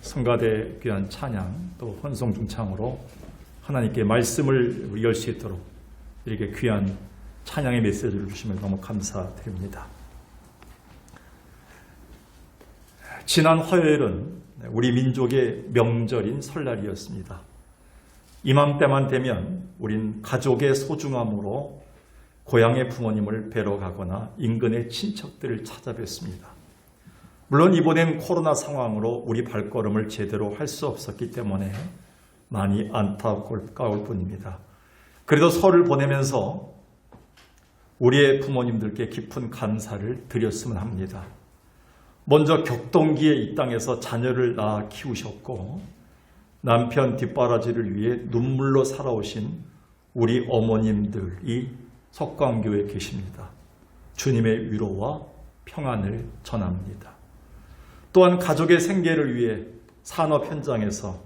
성가대 귀한 찬양 또 헌송 중창으로 하나님께 말씀을 열 수 있도록 이렇게 귀한 찬양의 메시지를 주시면 너무 감사드립니다. 지난 화요일은 우리 민족의 명절인 설날이었습니다. 이맘때만 되면 우린 가족의 소중함으로 고향의 부모님을 뵈러 가거나 인근의 친척들을 찾아뵙습니다. 물론 이번엔 코로나 상황으로 우리 발걸음을 제대로 할 수 없었기 때문에 많이 안타까울 뿐입니다. 그래도 설을 보내면서 우리의 부모님들께 깊은 감사를 드렸으면 합니다. 먼저 격동기에 이 땅에서 자녀를 낳아 키우셨고 남편 뒷바라지를 위해 눈물로 살아오신 우리 어머님들이 석광교회에 계십니다. 주님의 위로와 평안을 전합니다. 또한 가족의 생계를 위해 산업 현장에서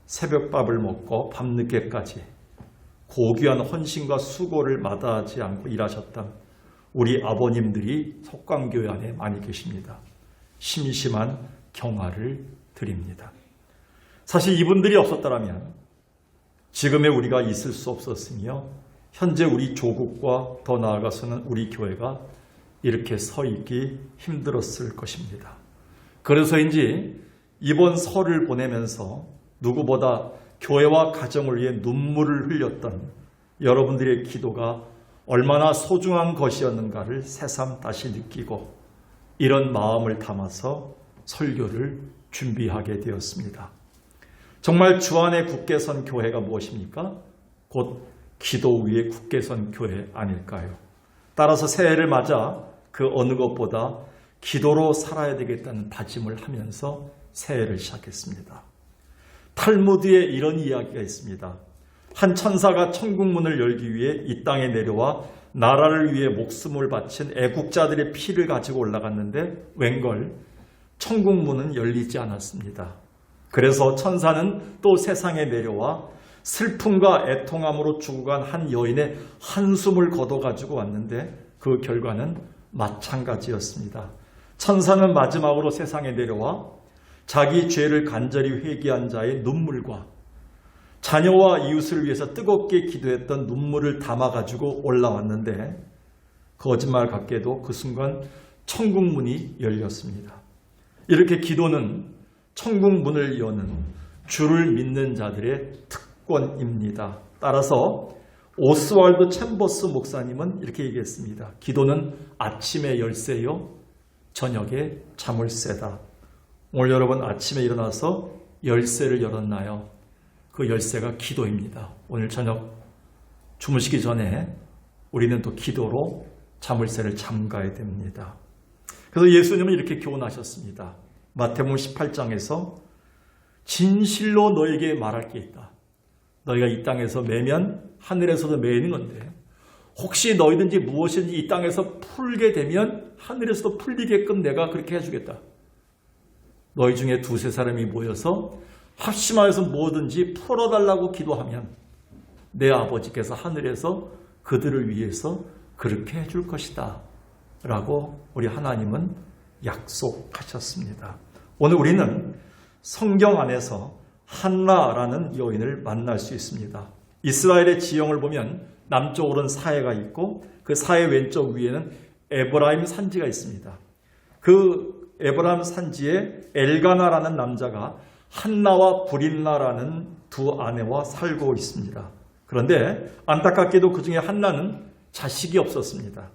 새벽밥을 먹고 밤늦게까지 고귀한 헌신과 수고를 마다하지 않고 일하셨던 우리 아버님들이 석광교회 안에 많이 계십니다. 심심한 경화를 드립니다. 사실 이분들이 없었더라면 지금의 우리가 있을 수 없었으며 현재 우리 조국과 더 나아가서는 우리 교회가 이렇게 서 있기 힘들었을 것입니다. 그래서인지 이번 설을 보내면서 누구보다 교회와 가정을 위해 눈물을 흘렸던 여러분들의 기도가 얼마나 소중한 것이었는가를 새삼 다시 느끼고 이런 마음을 담아서 설교를 준비하게 되었습니다. 정말 주 안에 굳게 선 교회가 무엇입니까? 곧 기도 위에 굳게 선 교회 아닐까요? 따라서 새해를 맞아 그 어느 것보다 기도로 살아야 되겠다는 다짐을 하면서 새해를 시작했습니다. 탈무드에 이런 이야기가 있습니다. 한 천사가 천국문을 열기 위해 이 땅에 내려와 나라를 위해 목숨을 바친 애국자들의 피를 가지고 올라갔는데 웬걸 천국문은 열리지 않았습니다. 그래서 천사는 또 세상에 내려와 슬픔과 애통함으로 죽어간 한 여인의 한숨을 걷어가지고 왔는데 그 결과는 마찬가지였습니다. 천사는 마지막으로 세상에 내려와 자기 죄를 간절히 회개한 자의 눈물과 자녀와 이웃을 위해서 뜨겁게 기도했던 눈물을 담아가지고 올라왔는데 거짓말 같게도 그 순간 천국문이 열렸습니다. 이렇게 기도는 천국문을 여는 주를 믿는 자들의 특권입니다. 따라서 오스왈드 챔버스 목사님은 이렇게 얘기했습니다. 기도는 아침의 열쇠요, 저녁에 자물쇠다. 오늘 여러분 아침에 일어나서 열쇠를 열었나요? 그 열쇠가 기도입니다. 오늘 저녁 주무시기 전에 우리는 또 기도로 자물쇠를 잠가야 됩니다. 그래서 예수님은 이렇게 교훈하셨습니다. 마태복음 18장에서 진실로 너에게 말할 게 있다. 너희가 이 땅에서 매면 하늘에서도 매는 건데 혹시 너희든지 무엇인지 이 땅에서 풀게 되면 하늘에서도 풀리게끔 내가 그렇게 해주겠다. 너희 중에 두세 사람이 모여서 합심하여서 뭐든지 풀어달라고 기도하면 내 아버지께서 하늘에서 그들을 위해서 그렇게 해줄 것이다 라고 우리 하나님은 약속하셨습니다. 오늘 우리는 성경 안에서 한나라는 여인을 만날 수 있습니다. 이스라엘의 지형을 보면 남쪽으로는 사해가 있고 그 사해 왼쪽 위에는 에브라임 산지가 있습니다. 그 에브라임 산지에 엘가나라는 남자가 한나와 브린나라는 두 아내와 살고 있습니다. 그런데 안타깝게도 그 중에 한나는 자식이 없었습니다.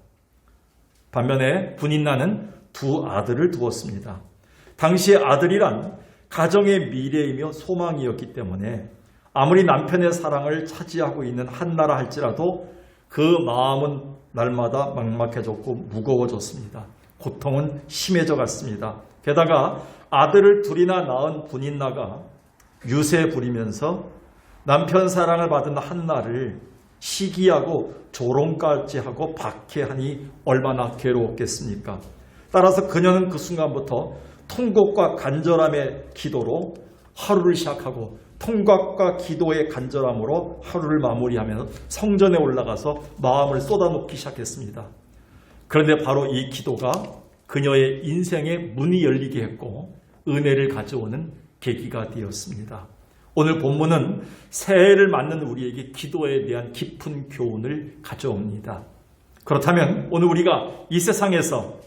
반면에 브린나는 두 아들을 두었습니다. 당시의 아들이란 가정의 미래이며 소망이었기 때문에 아무리 남편의 사랑을 차지하고 있는 한나라 할지라도 그 마음은 날마다 막막해졌고 무거워졌습니다. 고통은 심해져 갔습니다. 게다가 아들을 둘이나 낳은 브린나가 유세 부리면서 남편 사랑을 받은 한나를 시기하고 조롱까지 하고 박해하니 얼마나 괴로웠겠습니까? 따라서 그녀는 그 순간부터 통곡과 간절함의 기도로 하루를 시작하고 통곡과 기도의 간절함으로 하루를 마무리하면서 성전에 올라가서 마음을 쏟아놓기 시작했습니다. 그런데 바로 이 기도가 그녀의 인생의 문이 열리게 했고 은혜를 가져오는 계기가 되었습니다. 오늘 본문은 새해를 맞는 우리에게 기도에 대한 깊은 교훈을 가져옵니다. 그렇다면 오늘 우리가 이 세상에서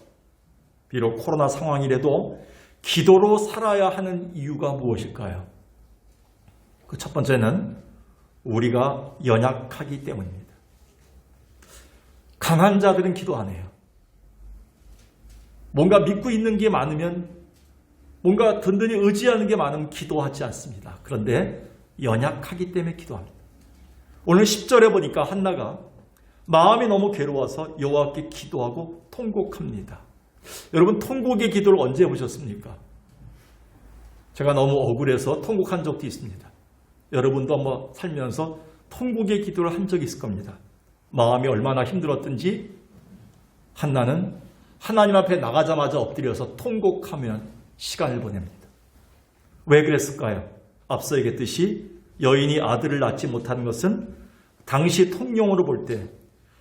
비록 코로나 상황이라도 기도로 살아야 하는 이유가 무엇일까요? 그 첫 번째는 우리가 연약하기 때문입니다. 강한 자들은 기도 안 해요. 뭔가 믿고 있는 게 많으면, 뭔가 든든히 의지하는 게 많으면 기도하지 않습니다. 그런데 연약하기 때문에 기도합니다. 오늘 10절에 보니까 한나가 마음이 너무 괴로워서 여호와께 기도하고 통곡합니다. 여러분, 통곡의 기도를 언제 해보셨습니까? 제가 너무 억울해서 통곡한 적도 있습니다. 여러분도 한번 살면서 통곡의 기도를 한 적이 있을 겁니다. 마음이 얼마나 힘들었든지 한나는 하나님 앞에 나가자마자 엎드려서 통곡하면 시간을 보냅니다. 왜 그랬을까요? 앞서 얘기했듯이 여인이 아들을 낳지 못하는 것은 당시 통념으로 볼 때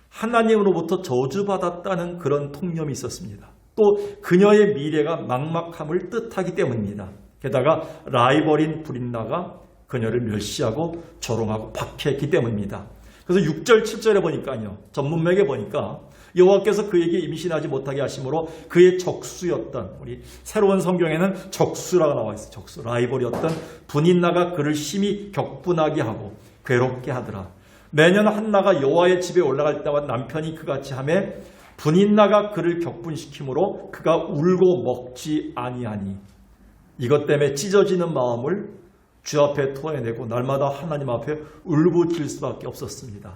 하나님으로부터 저주받았다는 그런 통념이 있었습니다. 또 그녀의 미래가 막막함을 뜻하기 때문입니다. 게다가 라이벌인 브린나가 그녀를 멸시하고 조롱하고 박해했기 때문입니다. 그래서 6절, 7절에 보니까요, 전문맥에 보니까 여호와께서 그에게 임신하지 못하게 하심으로 그의 적수였던, 우리 새로운 성경에는 적수라고 나와 있어요. 적수, 라이벌이었던 분인나가 그를 심히 격분하게 하고 괴롭게 하더라. 매년 한나가 여호와의 집에 올라갈 때마다 남편이 그같이 하매 분인나가 그를 격분시키므로 그가 울고 먹지 아니하니 이것 때문에 찢어지는 마음을 주 앞에 토해내고 날마다 하나님 앞에 울부짖을 수밖에 없었습니다.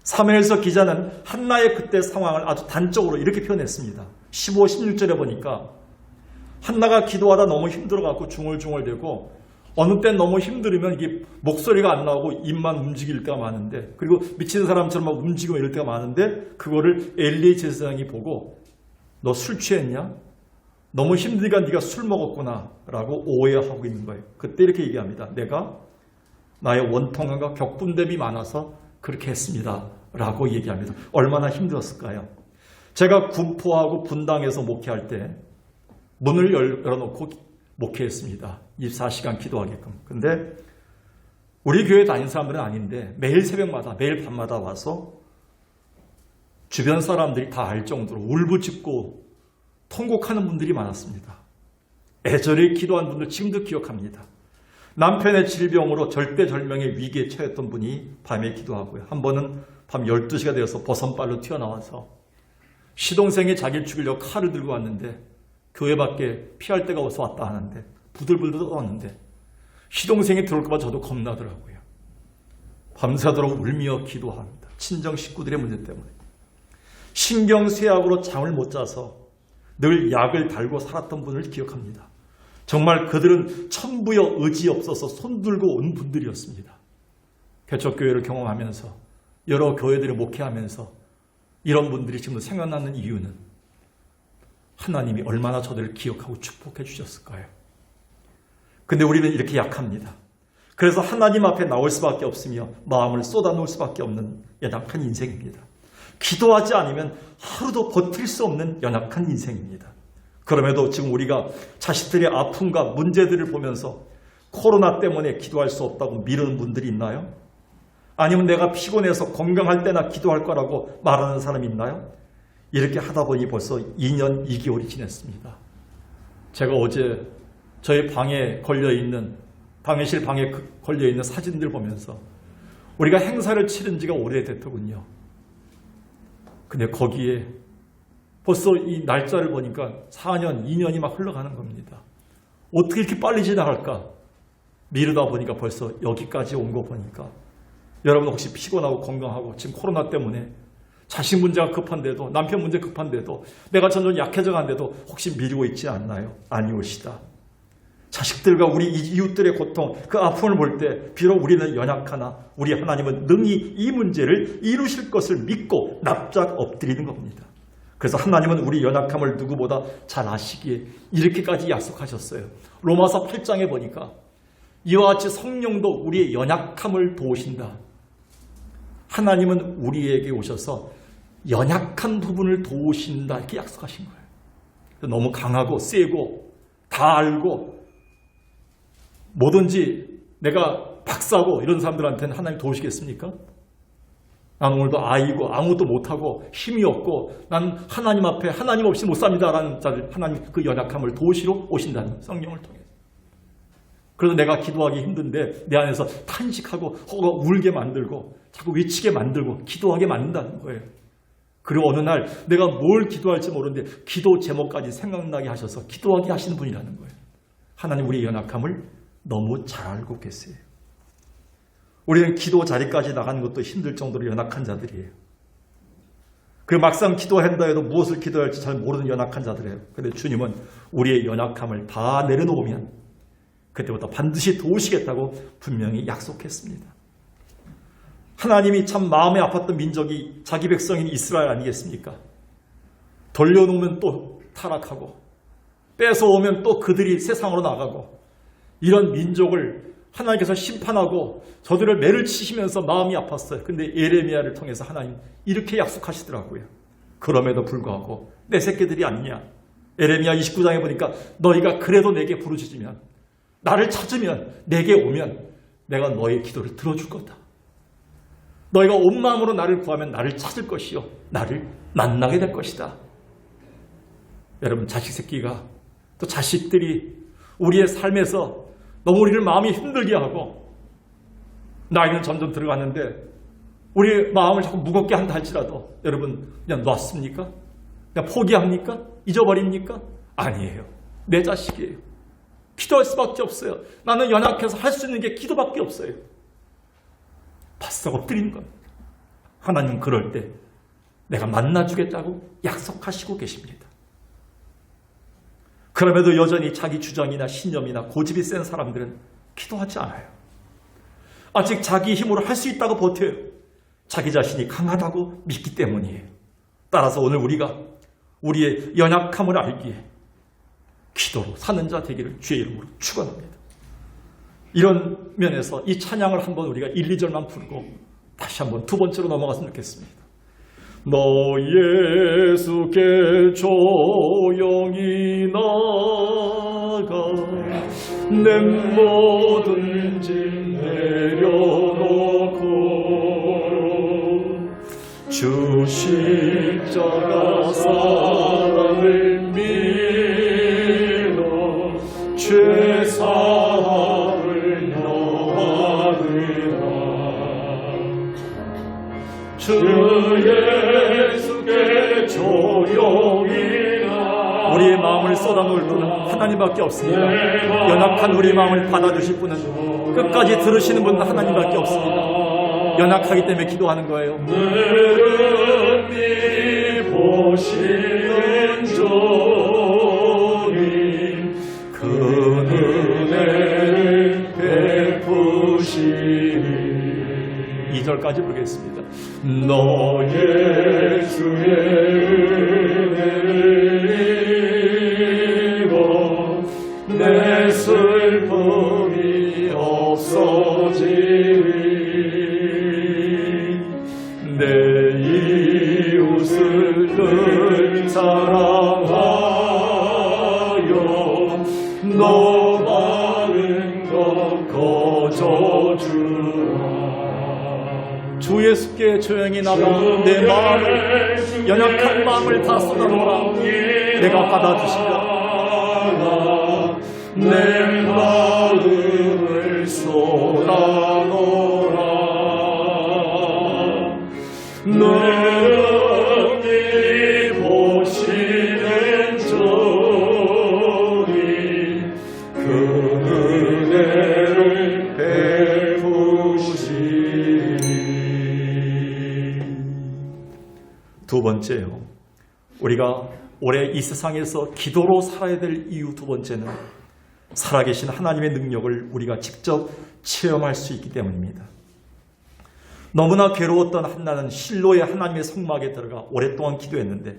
사무엘서 기자는 한나의 그때 상황을 아주 단적으로 이렇게 표현했습니다. 15, 16절에 보니까 한나가 기도하다 너무 힘들어갖고 중얼중얼대고 어느 땐 너무 힘들으면 이게 목소리가 안 나오고 입만 움직일 때가 많은데, 그리고 미친 사람처럼 막 움직이고 이럴 때가 많은데 그거를 엘리 제사장이 보고 너 술 취했냐? 너무 힘드니까 네가 술 먹었구나 라고 오해하고 있는 거예요. 그때 이렇게 얘기합니다. 내가 나의 원통함과 격분됨이 많아서 그렇게 했습니다 라고 얘기합니다. 얼마나 힘들었을까요? 제가 군포하고 분당에서 목회할 때 문을 열어놓고 목회했습니다. 24시간 기도하게끔. 근데 우리 교회 다닌 사람들은 아닌데 매일 새벽마다, 매일 밤마다 와서 주변 사람들이 다 알 정도로 울부짖고 통곡하는 분들이 많았습니다. 애절히 기도한 분들 지금도 기억합니다. 남편의 질병으로 절대절명의 위기에 처했던 분이 밤에 기도하고요. 한 번은 밤 12시가 되어서 버선발로 튀어나와서 시동생이 자기를 죽이려고 칼을 들고 왔는데 교회 밖에 피할 데가 없어 왔다 하는데 부들부들 떨었는데 시동생이 들어올까 봐 저도 겁나더라고요. 밤새도록 울며 기도합니다. 친정 식구들의 문제 때문에. 신경쇠약으로 잠을 못 자서 늘 약을 달고 살았던 분을 기억합니다. 정말 그들은 천부여 의지 없어서 손들고 온 분들이었습니다. 개척교회를 경험하면서 여러 교회들을 목회하면서 이런 분들이 지금도 생각나는 이유는 하나님이 얼마나 저들을 기억하고 축복해 주셨을까요? 근데 우리는 이렇게 약합니다. 그래서 하나님 앞에 나올 수밖에 없으며 마음을 쏟아놓을 수밖에 없는 연약한 인생입니다. 기도하지 않으면 하루도 버틸 수 없는 연약한 인생입니다. 그럼에도 지금 우리가 자식들의 아픔과 문제들을 보면서 코로나 때문에 기도할 수 없다고 미루는 분들이 있나요? 아니면 내가 피곤해서 건강할 때나 기도할 거라고 말하는 사람이 있나요? 이렇게 하다 보니 벌써 2년 2개월이 지났습니다. 제가 어제 저희 방에 걸려있는, 방해실 방에 걸려있는 사진들 보면서 우리가 행사를 치른 지가 오래됐더군요. 근데 거기에 벌써 이 날짜를 보니까 4년, 2년이 막 흘러가는 겁니다. 어떻게 이렇게 빨리 지나갈까? 미루다 보니까 벌써 여기까지 온 거 보니까 여러분 혹시 피곤하고 건강하고 지금 코로나 때문에 자식 문제가 급한데도, 남편 문제 급한데도, 내가 점점 약해져 간데도 혹시 미루고 있지 않나요? 아니오시다. 자식들과 우리 이웃들의 고통, 그 아픔을 볼 때 비록 우리는 연약하나 우리 하나님은 능히 이 문제를 이루실 것을 믿고 납작 엎드리는 겁니다. 그래서 하나님은 우리 연약함을 누구보다 잘 아시기에 이렇게까지 약속하셨어요. 로마서 8장에 보니까 이와 같이 성령도 우리의 연약함을 도우신다. 하나님은 우리에게 오셔서 연약한 부분을 도우신다 이렇게 약속하신 거예요. 너무 강하고 세고 다 알고 뭐든지 내가 박사고 이런 사람들한테는 하나님 도우시겠습니까? 난 오늘도 아이고 아무것도 못하고 힘이 없고 난 하나님 앞에 하나님 없이 못 삽니다라는 자들 하나님 그 연약함을 도우시러 오신다는 성령을 통해서. 그래서 내가 기도하기 힘든데 내 안에서 탄식하고 허가 울게 만들고 자꾸 외치게 만들고 기도하게 만든다는 거예요. 그리고 어느 날 내가 뭘 기도할지 모르는데 기도 제목까지 생각나게 하셔서 기도하게 하시는 분이라는 거예요. 하나님 우리의 연약함을 너무 잘 알고 계세요. 우리는 기도 자리까지 나가는 것도 힘들 정도로 연약한 자들이에요. 그리고 막상 기도한다 해도 무엇을 기도해야 할지 잘 모르는 연약한 자들이에요. 그런데 주님은 우리의 연약함을 다 내려놓으면 그때부터 반드시 도우시겠다고 분명히 약속했습니다. 하나님이 참 마음에 아팠던 민족이 자기 백성인 이스라엘 아니겠습니까? 돌려놓으면 또 타락하고 뺏어오면 또 그들이 세상으로 나가고 이런 민족을 하나님께서 심판하고 저들을 매를 치시면서 마음이 아팠어요. 근데 예레미야를 통해서 하나님 이렇게 약속하시더라고요. 그럼에도 불구하고 내 새끼들이 아니냐. 예레미야 29장에 보니까 너희가 그래도 내게 부르짖으면 나를 찾으면 내게 오면 내가 너의 기도를 들어줄 거다. 너희가 온 마음으로 나를 구하면 나를 찾을 것이요 나를 만나게 될 것이다. 여러분 자식 새끼가 또 자식들이 우리의 삶에서 너무 우리를 마음이 힘들게 하고 나이는 점점 들어가는데 우리의 마음을 자꾸 무겁게 한다 할지라도 여러분 그냥 놨습니까? 그냥 포기합니까? 잊어버립니까? 아니에요. 내 자식이에요. 기도할 수밖에 없어요. 나는 연약해서 할 수 있는 게 기도밖에 없어요. 바싹 엎드리는 겁니다. 하나님은 그럴 때 내가 만나주겠다고 약속하시고 계십니다. 그럼에도 여전히 자기 주장이나 신념이나 고집이 센 사람들은 기도하지 않아요. 아직 자기 힘으로 할 수 있다고 버텨요. 자기 자신이 강하다고 믿기 때문이에요. 따라서 오늘 우리가 우리의 연약함을 알기에 기도로 사는 자 되기를 주의 이름으로 축원합니다. 이런 면에서 이 찬양을 한번 우리가 1, 2절만 부르고 다시 한번 두 번째로 넘어갔으면 좋겠습니다. 너 예수께 조용히 나가 내 모든 짐 내려놓고 주 십자가 사랑을 믿어 죄사함을 너하리라. 주 예수께 조용히 나가 우리의 마음을 쏟아놓을 분은 하나님밖에 없습니다. 연약한 우리의 마음을 받아주실 분은 끝까지 들으시는 분은 하나님밖에 없습니다. 연약하기 때문에 기도하는 거예요. 하느님 보시는 종이 그 은혜를 베푸시니 2절까지 보겠습니다. 너 예수의 은혜를 입어 내 슬픔이 없어지리. 내 이웃을 늘 사랑하여 너 바른 것 거저주라. 주 예수께 조용히 나가 내 마음을 연약한 마음을 다 쏟아놓으라. 내가 받아주시라. 내 마음을 쏟아놓으라. 너희 보시는 종이 그 은혜를 베푸시니. 두 번째요. 우리가 올해 이 세상에서 기도로 살아야 될 이유 두 번째는 살아계신 하나님의 능력을 우리가 직접 체험할 수 있기 때문입니다. 너무나 괴로웠던 한나는 실로의 하나님의 성막에 들어가 오랫동안 기도했는데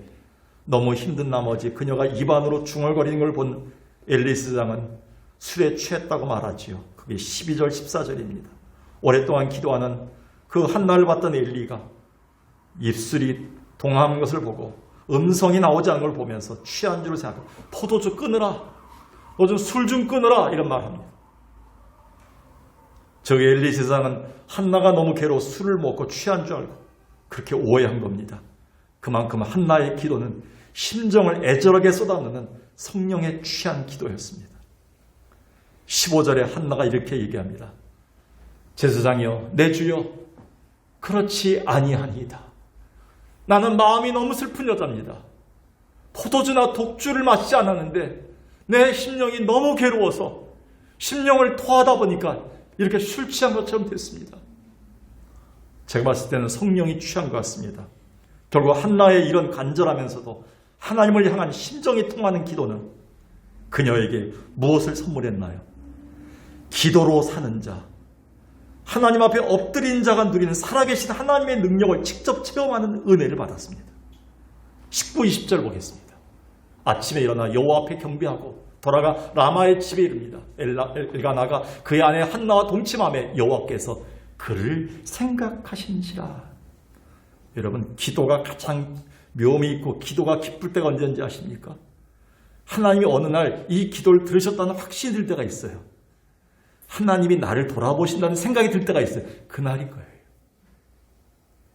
너무 힘든 나머지 그녀가 입안으로 중얼거리는 걸 본 엘리스장은 술에 취했다고 말하지요. 그게 12절 14절입니다. 오랫동안 기도하는 그 한나를 봤던 엘리가 입술이 동하는 것을 보고 음성이 나오지 않는 걸 보면서 취한 줄 생각하고 포도주 끊으라. 너 좀 술 좀 끊으라. 이런 말합니다. 저기 엘리 제사장은 한나가 너무 괴로워 술을 먹고 취한 줄 알고 그렇게 오해한 겁니다. 그만큼 한나의 기도는 심정을 애절하게 쏟아내는 성령에 취한 기도였습니다. 15절에 한나가 이렇게 얘기합니다. 제사장이여 내 주여 그렇지 아니하니이다. 나는 마음이 너무 슬픈 여자입니다. 포도주나 독주를 마시지 않았는데 내 심령이 너무 괴로워서 심령을 토하다 보니까 이렇게 술 취한 것처럼 됐습니다. 제가 봤을 때는 성령이 취한 것 같습니다. 결국 한나의 이런 간절하면서도 하나님을 향한 심정이 통하는 기도는 그녀에게 무엇을 선물했나요? 기도로 사는 자, 하나님 앞에 엎드린 자가 누리는 살아계신 하나님의 능력을 직접 체험하는 은혜를 받았습니다. 19, 20절 보겠습니다. 아침에 일어나 여호와 앞에 경배하고 돌아가 라마의 집에 이릅니다. 엘가나가 그의 아내 한나와 동침하며 여호와께서 그를 생각하신지라. 여러분, 기도가 가장 묘미 있고 기도가 기쁠 때가 언제인지 아십니까? 하나님이 어느 날 이 기도를 들으셨다는 확신이 들 때가 있어요. 하나님이 나를 돌아보신다는 생각이 들 때가 있어요. 그날인 거예요.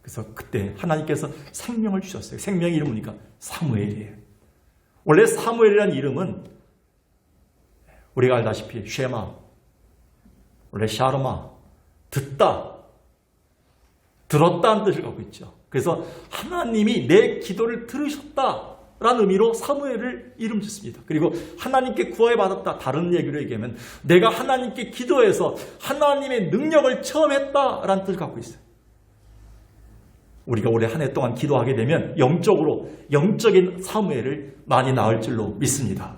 그래서 그때 하나님께서 생명을 주셨어요. 생명의 이름은 뭐니까 사무엘이에요. 원래 사무엘이라는 이름은 우리가 알다시피 쉐마, 원래 샤르마, 듣다, 들었다는 뜻을 갖고 있죠. 그래서 하나님이 내 기도를 들으셨다라는 의미로 사무엘을 이름 짓습니다. 그리고 하나님께 구하여 받았다, 다른 얘기로 얘기하면 내가 하나님께 기도해서 하나님의 능력을 체험했다라는 뜻을 갖고 있어요. 우리가 올해 한 해 동안 기도하게 되면 영적으로 영적인 사무엘을 많이 낳을 줄로 믿습니다.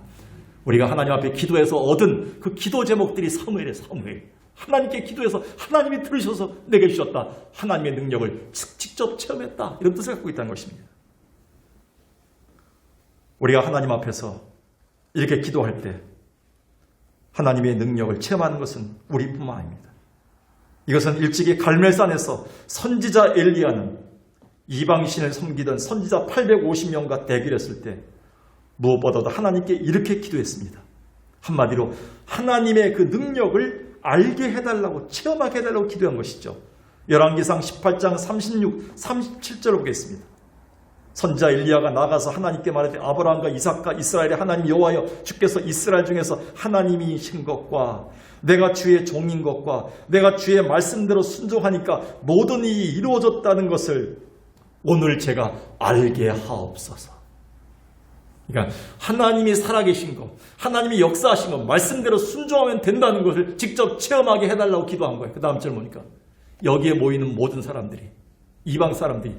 우리가 하나님 앞에 기도해서 얻은 그 기도 제목들이 사무엘의 사무엘. 하나님께 기도해서 하나님이 들으셔서 내게 주셨다. 하나님의 능력을 직접 체험했다. 이런 뜻을 갖고 있다는 것입니다. 우리가 하나님 앞에서 이렇게 기도할 때 하나님의 능력을 체험하는 것은 우리뿐만 아닙니다. 이것은 일찍이 갈멜산에서 선지자 엘리야는 이방신을 섬기던 선지자 850명과 대결했을 때 무엇보다도 하나님께 이렇게 기도했습니다. 한마디로 하나님의 그 능력을 알게 해달라고, 체험하게 해달라고 기도한 것이죠. 열왕기상 18장 36, 37절을 보겠습니다. 선지자 엘리야가 나가서 하나님께 말하되 아브라함과 이삭과 이스라엘의 하나님 여호와여, 주께서 이스라엘 중에서 하나님이신 것과 내가 주의 종인 것과 내가 주의 말씀대로 순종하니까 모든 일이 이루어졌다는 것을 오늘 제가 알게 하옵소서. 그러니까 하나님이 살아계신 것, 하나님이 역사하신 것, 말씀대로 순종하면 된다는 것을 직접 체험하게 해달라고 기도한 거예요. 그 다음 절 보니까 여기에 모이는 모든 사람들이, 이방 사람들이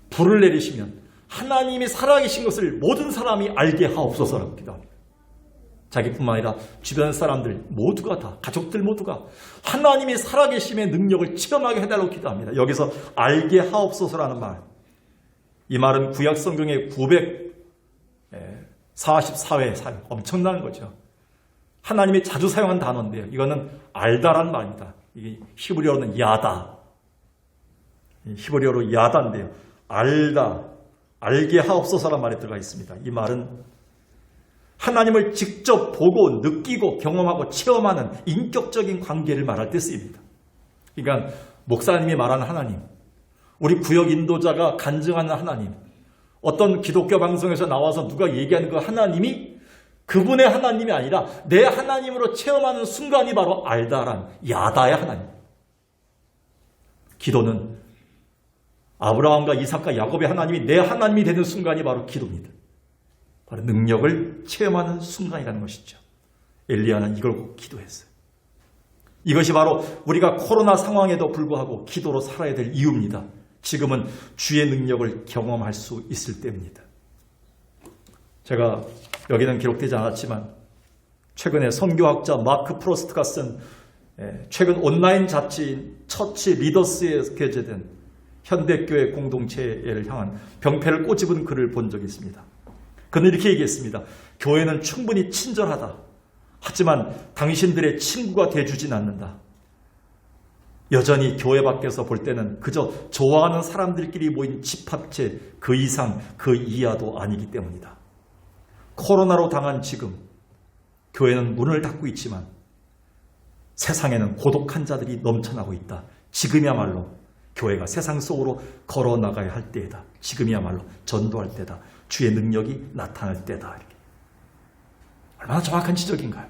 불을 내리시면 하나님이 살아계신 것을 모든 사람이 알게 하옵소서라고 기도합니다. 자기뿐만 아니라 주변 사람들 모두가 다, 가족들 모두가 하나님이 살아계심의 능력을 체험하게 해달라고 기도합니다. 여기서 알게 하옵소서라는 말, 이 말은 구약 성경의 944회 사용, 엄청난 거죠. 하나님이 자주 사용한 단어인데요. 이거는 알다라는 말입니다. 이게 히브리어는 야다. 히브리어로 야다인데요. 알다, 알게 하옵소서라는 말이 들어가 있습니다. 이 말은 하나님을 직접 보고 느끼고 경험하고 체험하는 인격적인 관계를 말할 때 쓰입니다. 그러니까 목사님이 말하는 하나님, 우리 구역 인도자가 간증하는 하나님, 어떤 기독교 방송에서 나와서 누가 얘기하는 그 하나님이 그분의 하나님이 아니라 내 하나님으로 체험하는 순간이 바로 알다란 야다의 하나님. 기도는 아브라함과 이삭과 야곱의 하나님이 내 하나님이 되는 순간이 바로 기도입니다. 바로 능력을 체험하는 순간이라는 것이죠. 엘리야는 이걸 꼭 기도했어요. 이것이 바로 우리가 코로나 상황에도 불구하고 기도로 살아야 될 이유입니다. 지금은 주의 능력을 경험할 수 있을 때입니다. 제가 여기는 기록되지 않았지만 최근에 선교학자 마크 프로스트가 쓴 최근 온라인 잡지인 처치 리더스에 게재된 현대교회 공동체를 향한 병폐를 꼬집은 글을 본 적이 있습니다. 그는 이렇게 얘기했습니다. 교회는 충분히 친절하다. 하지만 당신들의 친구가 돼주진 않는다. 여전히 교회 밖에서 볼 때는 그저 좋아하는 사람들끼리 모인 집합체, 그 이상 그 이하도 아니기 때문이다. 코로나로 당한 지금 교회는 문을 닫고 있지만 세상에는 고독한 자들이 넘쳐나고 있다. 지금이야말로 교회가 세상 속으로 걸어나가야 할 때이다. 지금이야말로 전도할 때다. 주의 능력이 나타날 때다. 이렇게. 얼마나 정확한 지적인가요?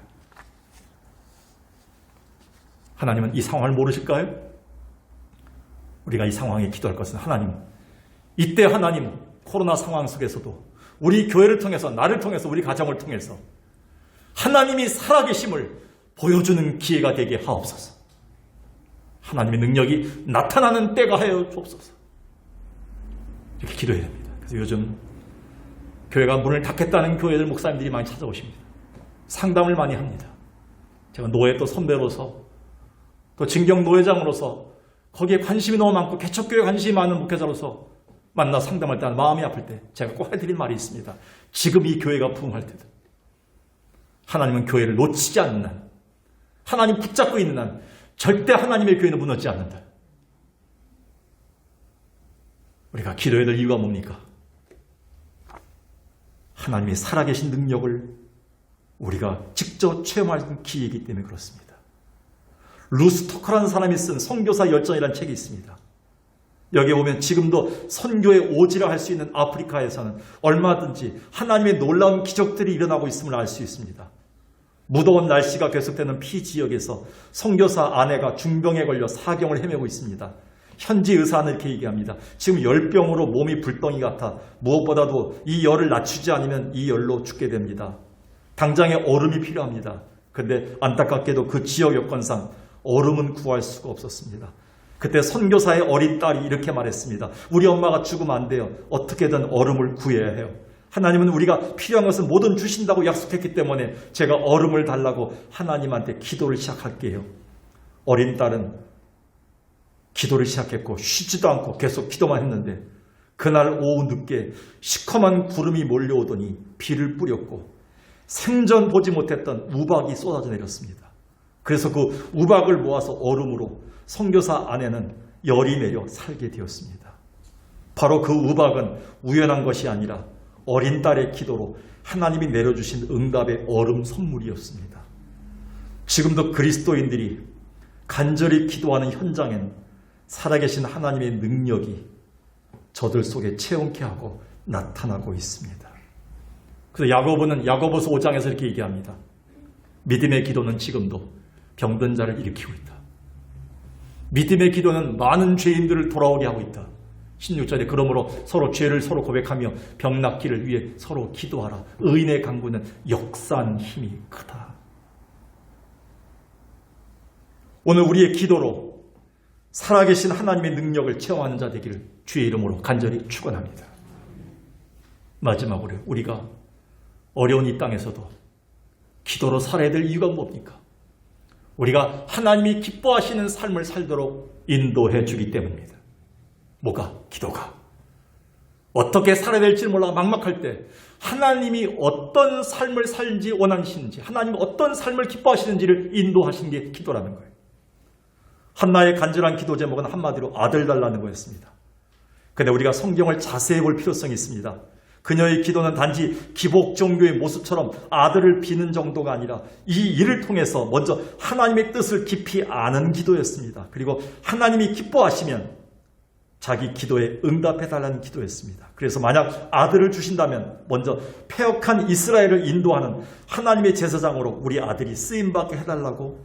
하나님은 이 상황을 모르실까요? 우리가 이 상황에 기도할 것은 하나님, 이때 하나님 코로나 상황 속에서도 우리 교회를 통해서, 나를 통해서, 우리 가정을 통해서 하나님이 살아계심을 보여주는 기회가 되게 하옵소서. 하나님의 능력이 나타나는 때가 하여 주옵소서. 이렇게 기도해야 됩니다. 그래서 요즘 교회가 문을 닫겠다는 교회들 목사님들이 많이 찾아오십니다. 상담을 많이 합니다. 제가 노예 또 선배로서 또 진경 노회장으로서 거기에 관심이 너무 많고 개척교회에 관심이 많은 목회자로서 만나 상담할 때 마음이 아플 때 제가 꼭 해드릴 말이 있습니다. 지금 이 교회가 부흥할 때도 하나님은 교회를 놓치지 않는 한, 하나님 붙잡고 있는 한 절대 하나님의 교회는 무너지지 않는다. 우리가 기도해야 될 이유가 뭡니까? 하나님의 살아계신 능력을 우리가 직접 체험할 기회이기 때문에 그렇습니다. 루스 토커라는 사람이 쓴 선교사 열전이라는 책이 있습니다. 여기에 보면 지금도 선교의 오지라 할 수 있는 아프리카에서는 얼마든지 하나님의 놀라운 기적들이 일어나고 있음을 알 수 있습니다. 무더운 날씨가 계속되는 피지역에서 선교사 아내가 중병에 걸려 사경을 헤매고 있습니다. 현지 의사는 이렇게 얘기합니다. 지금 열병으로 몸이 불덩이 같아 무엇보다도 이 열을 낮추지 않으면 이 열로 죽게 됩니다. 당장에 얼음이 필요합니다. 그런데 안타깝게도 그 지역 여건상 얼음은 구할 수가 없었습니다. 그때 선교사의 어린 딸이 이렇게 말했습니다. 우리 엄마가 죽으면 안 돼요. 어떻게든 얼음을 구해야 해요. 하나님은 우리가 필요한 것은 뭐든 주신다고 약속했기 때문에 제가 얼음을 달라고 하나님한테 기도를 시작할게요. 어린 딸은 기도를 시작했고 쉬지도 않고 계속 기도만 했는데 그날 오후 늦게 시커먼 구름이 몰려오더니 비를 뿌렸고 생전 보지 못했던 우박이 쏟아져 내렸습니다. 그래서 그 우박을 모아서 얼음으로 선교사 아내는 열이 내려 살게 되었습니다. 바로 그 우박은 우연한 것이 아니라 어린 딸의 기도로 하나님이 내려주신 응답의 얼음 선물이었습니다. 지금도 그리스도인들이 간절히 기도하는 현장엔 살아계신 하나님의 능력이 저들 속에 체험케 하고 나타나고 있습니다. 그래서 야고보는 야고보서 5장에서 이렇게 얘기합니다. 믿음의 기도는 지금도 병든 자를 일으키고 있다. 믿음의 기도는 많은 죄인들을 돌아오게 하고 있다. 16절에 그러므로 서로 죄를 서로 고백하며 병 낫기를 위해 서로 기도하라. 의인의 강구는 역사한 힘이 크다. 오늘 우리의 기도로 살아계신 하나님의 능력을 체험하는 자 되기를 주의 이름으로 간절히 축원합니다. 마지막으로 우리가 어려운 이 땅에서도 기도로 살아야 될 이유가 뭡니까? 우리가 하나님이 기뻐하시는 삶을 살도록 인도해 주기 때문입니다. 뭐가? 기도가. 어떻게 살아야 될지 몰라 막막할 때 하나님이 어떤 삶을 살지 원하시는지, 하나님이 어떤 삶을 기뻐하시는지를 인도하시는 게 기도라는 거예요. 한나의 간절한 기도 제목은 한마디로 아들 달라는 거였습니다. 그런데 우리가 성경을 자세히 볼 필요성이 있습니다. 그녀의 기도는 단지 기복 종교의 모습처럼 아들을 비는 정도가 아니라 이 일을 통해서 먼저 하나님의 뜻을 깊이 아는 기도였습니다. 그리고 하나님이 기뻐하시면 자기 기도에 응답해달라는 기도였습니다. 그래서 만약 아들을 주신다면 먼저 패역한 이스라엘을 인도하는 하나님의 제사장으로 우리 아들이 쓰임받게 해달라고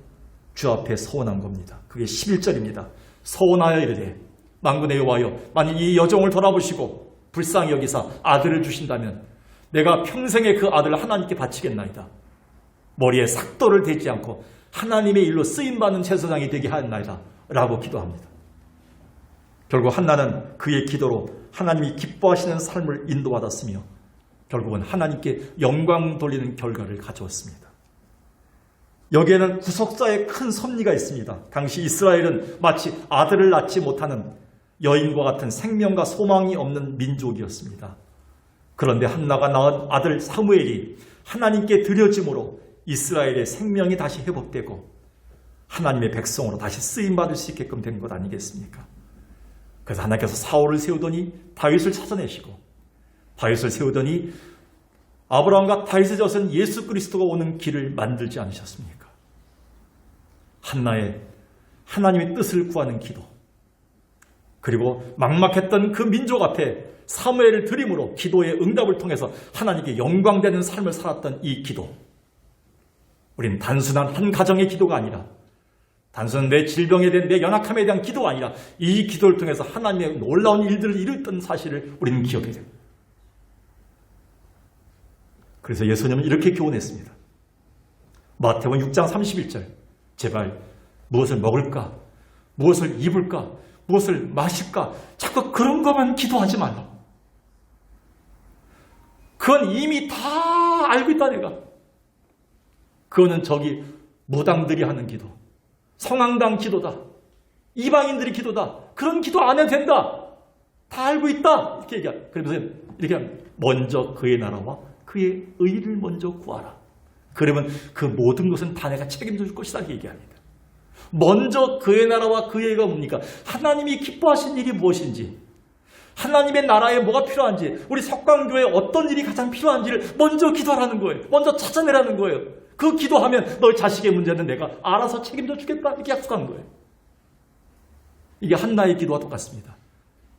주 앞에 서원한 겁니다. 그게 11절입니다. 서원하여 이르되 만군의 여호와여, 만일 이 여종을 돌아보시고 불쌍히 여기사 아들을 주신다면 내가 평생에 그 아들을 하나님께 바치겠나이다. 머리에 삭도를 대지 않고 하나님의 일로 쓰임받는 제사장이 되게 하였나이다 라고 기도합니다. 결국 한나는 그의 기도로 하나님이 기뻐하시는 삶을 인도받았으며 결국은 하나님께 영광 돌리는 결과를 가져왔습니다. 여기에는 구속사의 큰 섭리가 있습니다. 당시 이스라엘은 마치 아들을 낳지 못하는 여인과 같은 생명과 소망이 없는 민족이었습니다. 그런데 한나가 낳은 아들 사무엘이 하나님께 드려짐으로 이스라엘의 생명이 다시 회복되고 하나님의 백성으로 다시 쓰임받을 수 있게끔 된 것 아니겠습니까? 그래서 하나님께서 사울을 세우더니 다윗을 찾아내시고 다윗을 세우더니 아브라함과 다윗의 젖은 예수 그리스도가 오는 길을 만들지 않으셨습니까? 한나의 하나님의 뜻을 구하는 기도, 그리고 막막했던 그 민족 앞에 사무엘을 드림으로 기도의 응답을 통해서 하나님께 영광되는 삶을 살았던 이 기도, 우린 단순한 한 가정의 기도가 아니라, 단순한 내 질병에 대한, 내 연약함에 대한 기도가 아니라 이 기도를 통해서 하나님의 놀라운 일들을 이뤘던 사실을 우리는 기억해야 됩니다. 그래서 예수님은 이렇게 교훈했습니다. 마태복음 6장 31절, 제발 무엇을 먹을까, 무엇을 입을까, 무엇을 마실까, 자꾸 그런 것만 기도하지 말라. 그건 이미 다 알고 있다 내가. 그거는 저기 무당들이 하는 기도, 성황당 기도다, 이방인들이 기도다, 그런 기도 안 해도 된다, 다 알고 있다, 이렇게 얘기합니다. 그러면서 이렇게 합니다. 먼저 그의 나라와 그의 의를 먼저 구하라. 그러면 그 모든 것은 다 내가 책임져 줄 것이다, 이렇게 얘기합니다. 먼저 그의 나라와 그의 의가 뭡니까? 하나님이 기뻐하신 일이 무엇인지, 하나님의 나라에 뭐가 필요한지, 우리 석강교회에 어떤 일이 가장 필요한지를 먼저 기도하라는 거예요. 먼저 찾아내라는 거예요. 그 기도하면 너희 자식의 문제는 내가 알아서 책임져 주겠다, 이렇게 약속한 거예요. 이게 한나의 기도와 똑같습니다.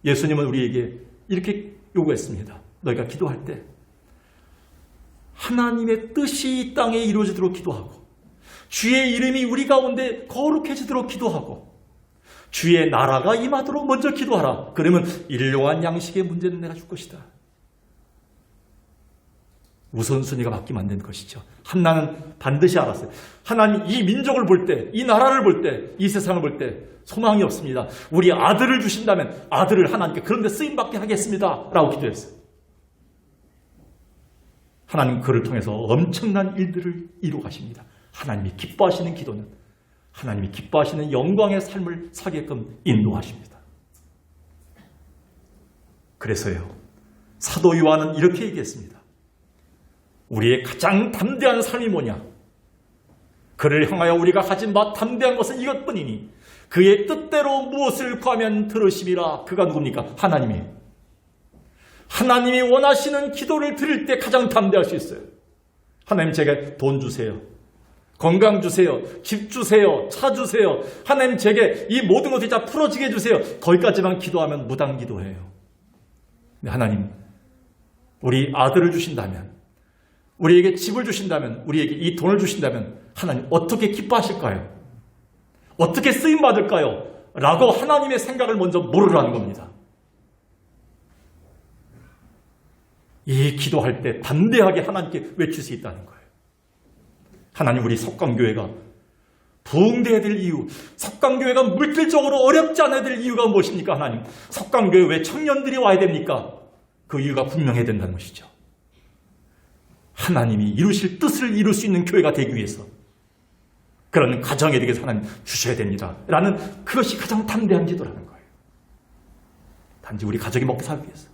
예수님은 우리에게 이렇게 요구했습니다. 너희가 기도할 때 하나님의 뜻이 이 땅에 이루어지도록 기도하고, 주의 이름이 우리 가운데 거룩해지도록 기도하고, 주의 나라가 임하도록 먼저 기도하라. 그러면 일용할 양식의 문제는 내가 줄 것이다. 우선순위가 바뀌면 안 되는 것이죠. 한나는 반드시 알았어요. 하나님, 이 민족을 볼 때, 이 나라를 볼 때, 이 세상을 볼 때 소망이 없습니다. 우리 아들을 주신다면 아들을 하나님께 그런 데 쓰임받게 하겠습니다, 라고 기도했어요. 하나님 그를 통해서 엄청난 일들을 이루어 가십니다. 하나님이 기뻐하시는 기도는 하나님이 기뻐하시는 영광의 삶을 사게끔 인도하십니다. 그래서요, 사도 요한은 이렇게 얘기했습니다. 우리의 가장 담대한 삶이 뭐냐? 그를 향하여 우리가 가진 담대한 것은 이것뿐이니 그의 뜻대로 무엇을 구하면 들으심이라. 그가 누굽니까? 하나님이에요. 하나님이 원하시는 기도를 드릴 때 가장 담대할 수 있어요. 하나님, 제게 돈 주세요, 건강 주세요, 집 주세요, 차 주세요, 하나님 제게 이 모든 것을 다 풀어지게 해주세요. 거기까지만 기도하면 무당 기도예요. 하나님, 우리 아들을 주신다면, 우리에게 집을 주신다면, 우리에게 이 돈을 주신다면 하나님 어떻게 기뻐하실까요? 어떻게 쓰임받을까요? 라고 하나님의 생각을 먼저 물으라는 겁니다. 이 기도할 때 담대하게 하나님께 외칠 수 있다는 거예요. 하나님, 우리 석강교회가 부흥돼야 될 이유, 석강교회가 물질적으로 어렵지 않아야 될 이유가 무엇입니까? 하나님, 석강교회 왜 청년들이 와야 됩니까? 그 이유가 분명해야 된다는 것이죠. 하나님이 이루실 뜻을 이룰 수 있는 교회가 되기 위해서 그런 가정에 대해서 하나님 주셔야 됩니다, 라는 그것이 가장 담대한 기도라는 거예요. 단지 우리 가족이 먹고 살기 위해서,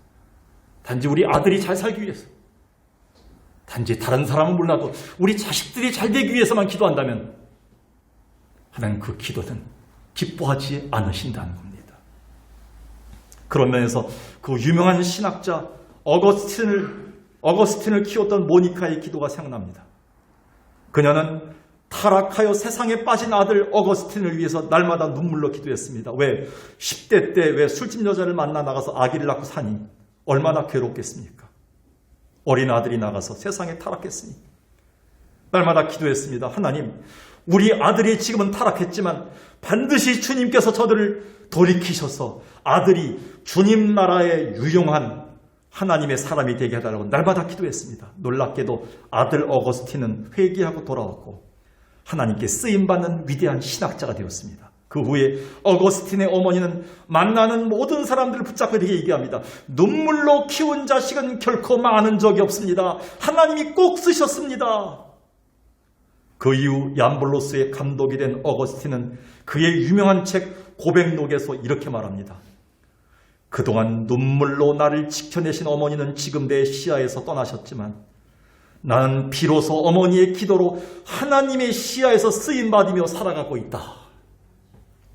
단지 우리 아들이 잘 살기 위해서, 단지 다른 사람은 몰라도 우리 자식들이 잘 되기 위해서만 기도한다면 하나님 그 기도는 기뻐하지 않으신다는 겁니다. 그런 면에서 그 유명한 신학자 어거스틴을 키웠던 모니카의 기도가 생각납니다. 그녀는 타락하여 세상에 빠진 아들 어거스틴을 위해서 날마다 눈물로 기도했습니다. 왜? 10대 때 왜 술집 여자를 만나 나가서 아기를 낳고 사니 얼마나 괴롭겠습니까? 어린 아들이 나가서 세상에 타락했으니 날마다 기도했습니다. 하나님, 우리 아들이 지금은 타락했지만 반드시 주님께서 저들을 돌이키셔서 아들이 주님 나라에 유용한 하나님의 사람이 되게 해달라고 날마다 기도했습니다. 놀랍게도 아들 어거스틴은 회개하고 돌아왔고 하나님께 쓰임받는 위대한 신학자가 되었습니다. 그 후에 어거스틴의 어머니는 만나는 모든 사람들을 붙잡고 이렇게 얘기합니다. 눈물로 키운 자식은 결코 망하는 적이 없습니다. 하나님이 꼭 쓰셨습니다. 그 이후 얀볼로스의 감독이 된 어거스틴은 그의 유명한 책 고백록에서 이렇게 말합니다. 그동안 눈물로 나를 지켜내신 어머니는 지금 내 시야에서 떠나셨지만 나는 비로소 어머니의 기도로 하나님의 시야에서 쓰임받으며 살아가고 있다.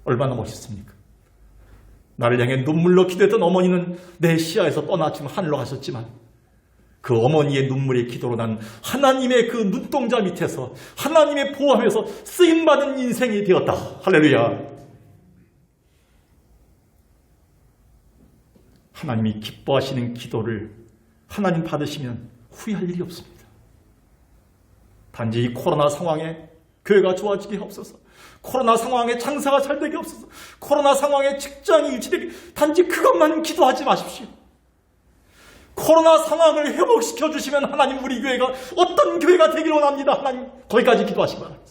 얼마나 멋있습니까? 나를 향해 눈물로 기도했던 어머니는 내 시야에서 떠나 지금 하늘로 가셨지만 그 어머니의 눈물의 기도로 난 하나님의 그 눈동자 밑에서 하나님의 보호하면서 쓰임받은 인생이 되었다. 할렐루야. 하나님이 기뻐하시는 기도를 하나님 받으시면 후회할 일이 없습니다. 단지 이 코로나 상황에 교회가 좋아지게 없어서, 코로나 상황에 장사가 잘 되게 없어서, 코로나 상황에 직장이 유지되게, 단지 그것만 기도하지 마십시오. 코로나 상황을 회복시켜 주시면 하나님 우리 교회가 어떤 교회가 되기를 원합니다. 하나님 거기까지 기도하시기 바랍니다.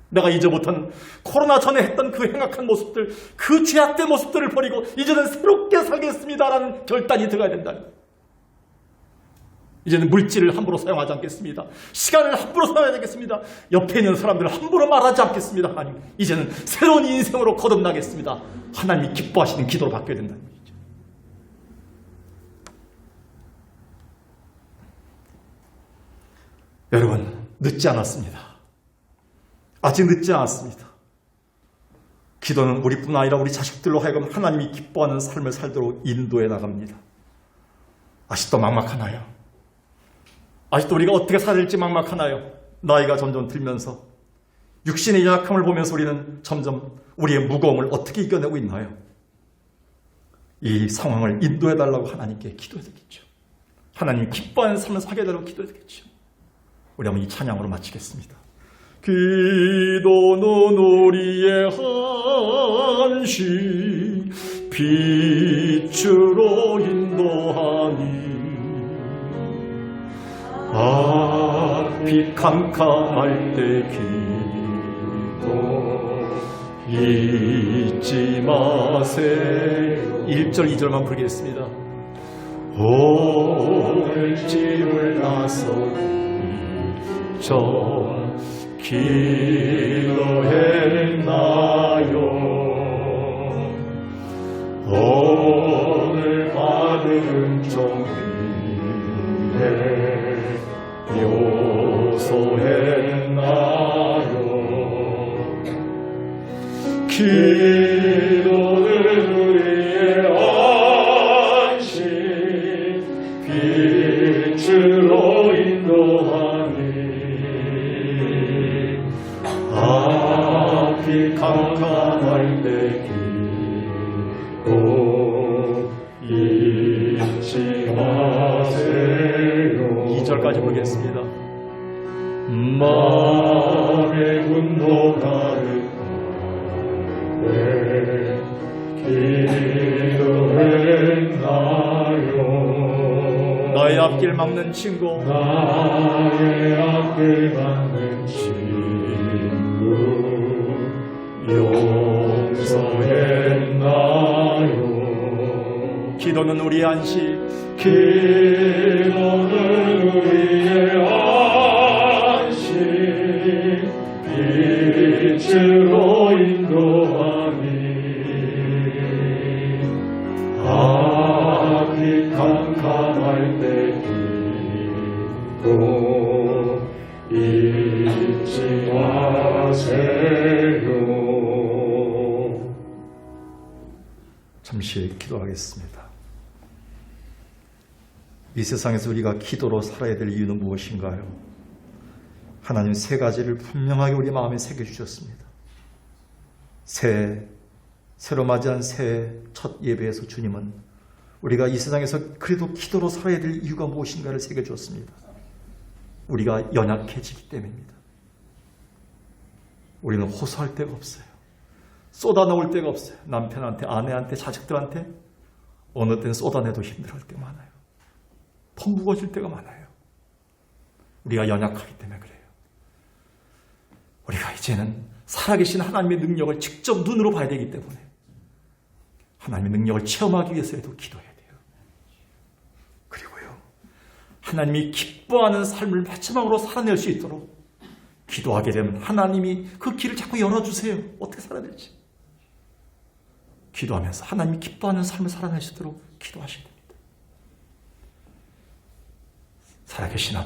내가 이제부터는 코로나 전에 했던 그 행악한 모습들, 그 죄악된 모습들을 버리고 이제는 새롭게 살겠습니다라는 결단이 들어가야 된다. 이제는 물질을 함부로 사용하지 않겠습니다. 시간을 함부로 사용하지 않겠습니다. 옆에 있는 사람들을 함부로 말하지 않겠습니다. 하나님, 이제는 새로운 인생으로 거듭나겠습니다. 하나님이 기뻐하시는 기도로 바뀌어야 된다는 거죠. 여러분, 늦지 않았습니다. 아직 늦지 않았습니다. 기도는 우리뿐 아니라 우리 자식들로 하여금 하나님이 기뻐하는 삶을 살도록 인도해 나갑니다. 아직도 막막하나요? 아직도 우리가 어떻게 살아야 될지 막막하나요? 나이가 점점 들면서 육신의 연약함을 보면서 우리는 점점 우리의 무거움을 어떻게 이겨내고 있나요? 이 상황을 인도해 달라고 하나님께 기도해야 되겠죠. 하나님 기뻐하는 삶을 살게 해달라고 기도해야 되겠죠. 우리 한번 이 찬양으로 마치겠습니다. 기도는 우리의 한시 빛으로 인도하니 앞이 캄캄할 때 기도 잊지 마세요. 1절 2절만 부르겠습니다. 오늘 집을 나서니 저 기도했나요? 오늘 받은 종이에 요소했나요? 기도는 우리의 안식 빛으로 인도하니 앞이 캄캄할 때 기도 잊지 마세요. 2절까지 보겠습니다. 마음의 분노가득하네 기도했나요? 나의 앞길 막는 친구, 나의 앞길 막는 친구 용서했나요? 기도는 우리의 안식, 기도는 우리의 안식 빛으로 인도하니 앞이 캄캄할 때 기도 잊지 마세요. 잠시 기도하겠습니다. 이 세상에서 우리가 기도로 살아야 될 이유는 무엇인가요? 하나님 세 가지를 분명하게 우리 마음에 새겨주셨습니다. 새로 맞이한 새해 첫 예배에서 주님은 우리가 이 세상에서 그래도 기도로 살아야 될 이유가 무엇인가를 새겨주었습니다. 우리가 연약해지기 때문입니다. 우리는 호소할 데가 없어요. 쏟아놓을 데가 없어요. 남편한테, 아내한테, 자식들한테 어느 때는 쏟아내도 힘들어할 때가 많아요. 더 무거워질 때가 많아요. 우리가 연약하기 때문에 그래요. 우리가 이제는 살아계신 하나님의 능력을 직접 눈으로 봐야 되기 때문에 하나님의 능력을 체험하기 위해서라도 기도해야 돼요. 그리고요, 하나님이 기뻐하는 삶을 마지막으로 살아낼 수 있도록 기도하게 되면 하나님이 그 길을 자꾸 열어주세요. 어떻게 살아야 될지. 기도하면서 하나님이 기뻐하는 삶을 살아낼 수 있도록 기도하셔야 됩니다. 살아계신